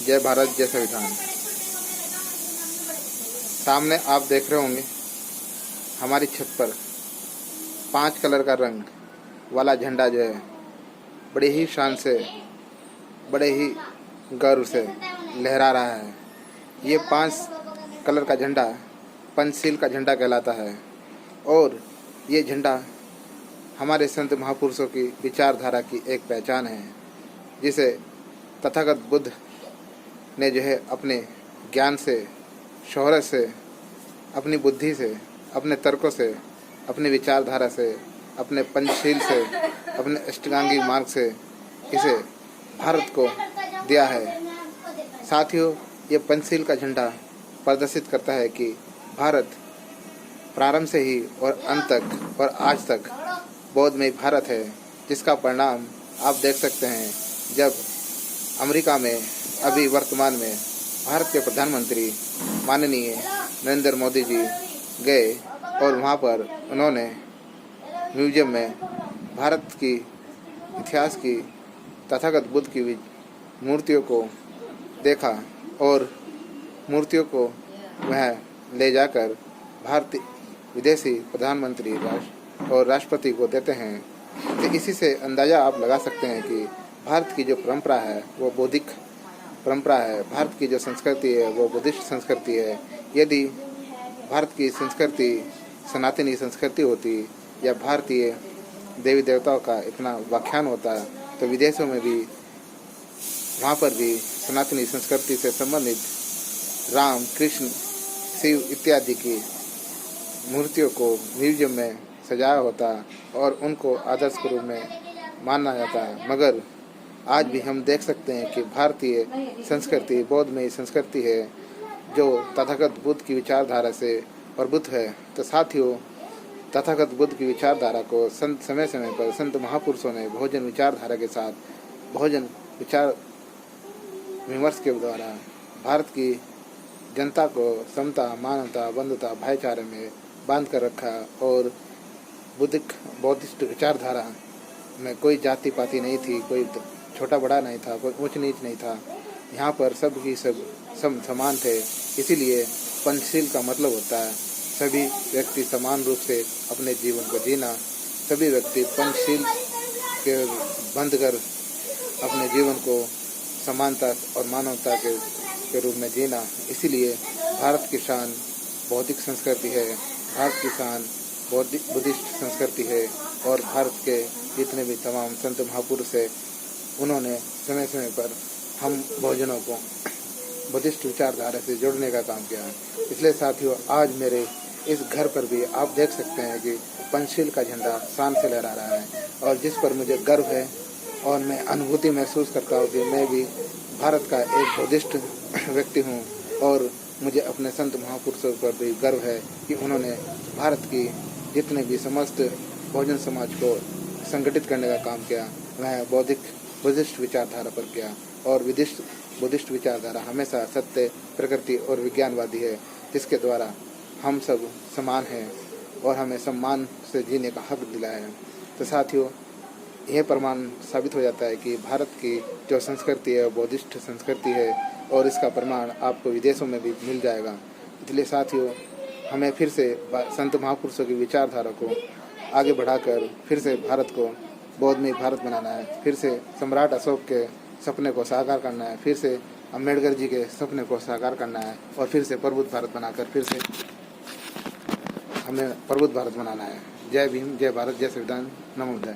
जय भारत जय संविधान। सामने आप देख रहे होंगे हमारी छत पर 5 कलर का रंग वाला झंडा जो है बड़े ही शान से, बड़े ही गर्व से लहरा रहा है। ये 5 कलर का झंडा पंचशील का झंडा कहलाता है और ये झंडा हमारे संत महापुरुषों की विचारधारा की एक पहचान है, जिसे तथागत बुद्ध ने जो है अपने ज्ञान से, शोहरत से, अपनी बुद्धि से, अपने तर्कों से, अपनी विचारधारा से, अपने पंचशील से, अपने अष्टांगिक मार्ग से इसे भारत को दिया है। साथियों, ये पंचशील का झंडा प्रदर्शित करता है कि भारत प्रारंभ से ही और अंत तक और आज तक बौद्धमय भारत है, जिसका परिणाम आप देख सकते हैं जब अमेरिका में अभी वर्तमान में भारत के प्रधानमंत्री माननीय नरेंद्र मोदी जी गए और वहाँ पर उन्होंने म्यूजियम में भारत की इतिहास की तथागत बुद्ध की मूर्तियों को देखा और मूर्तियों को वह ले जाकर भारतीय विदेशी प्रधानमंत्री और राष्ट्रपति को देते हैं। तो इसी से अंदाज़ा आप लगा सकते हैं कि भारत की जो परंपरा है वो बौद्धिक परंपरा है, भारत की जो संस्कृति है वो बुद्धिस्ट संस्कृति है। यदि भारत की संस्कृति सनातनी संस्कृति होती या भारतीय देवी देवताओं का इतना व्याख्यान होता तो विदेशों में भी, वहाँ पर भी सनातनी संस्कृति से संबंधित राम, कृष्ण, शिव इत्यादि की मूर्तियों को म्यूजियम में सजाया होता और उनको आदर्श के रूप में माना जाता है। मगर आज भी हम देख सकते हैं कि भारतीय संस्कृति बौद्धमय संस्कृति है जो तथागत बुद्ध की विचारधारा से प्रबुद्ध है। तो साथियों, तथागत बुद्ध की विचारधारा को समय समय पर संत महापुरुषों ने बहुजन विचारधारा के साथ बहुजन विचार विमर्श के द्वारा भारत की जनता को समता, मानवता, बंधुता, भाईचारे में बांध कर रखा और बौद्धिस्ट विचारधारा में कोई जाति पाति नहीं थी, कोई छोटा बड़ा नहीं था, कोई ऊंच नीच नहीं था। यहाँ पर सब ही सब समान थे। इसीलिए पंचशील का मतलब होता है सभी व्यक्ति समान रूप से अपने जीवन को जीना, सभी व्यक्ति पंचशील के बंध कर अपने जीवन को समानता और मानवता के रूप में जीना। इसीलिए भारत की शान बौद्धिक संस्कृति है, भारत की शान बुद्धिस्ट संस्कृति है और भारत के जितने भी तमाम संत महापुरुष है उन्होंने समय समय पर हम बहुजनों को बुद्धिस्ट विचारधारा से जोड़ने का काम किया है। इसलिए साथियों, आज मेरे इस घर पर भी आप देख सकते हैं कि पंचशील का झंडा शान से लहरा रहा है और जिस पर मुझे गर्व है और मैं अनुभूति महसूस करता हूँ कि मैं भी भारत का एक बुद्धिस्ट व्यक्ति हूँ और मुझे अपने संत महापुरुषों पर भी गर्व है कि उन्होंने भारत की जितने भी समस्त बहुजन समाज को संगठित करने का काम किया वह बुद्धिस्ट विचारधारा पर किया। और बुद्धिस्ट विचारधारा हमेशा सत्य, प्रकृति और विज्ञानवादी है, जिसके द्वारा हम सब समान हैं और हमें सम्मान से जीने का हक दिलाया है। तो साथियों, यह प्रमाण साबित हो जाता है कि भारत की जो संस्कृति है वो बुद्धिस्ट संस्कृति है और इसका प्रमाण आपको विदेशों में भी मिल जाएगा। इसलिए साथियों, हमें फिर से संत महापुरुषों की विचारधारा को आगे बढ़ाकर फिर से भारत को बौद्धमय भारत बनाना है, फिर से सम्राट अशोक के सपने को साकार करना है, फिर से अम्बेडकर जी के सपने को साकार करना है और फिर से प्रबुद्ध भारत बनाकर फिर से हमें प्रबुद्ध भारत बनाना है। जय भीम, जय भारत, जय संविधान, नमो बुद्धाय।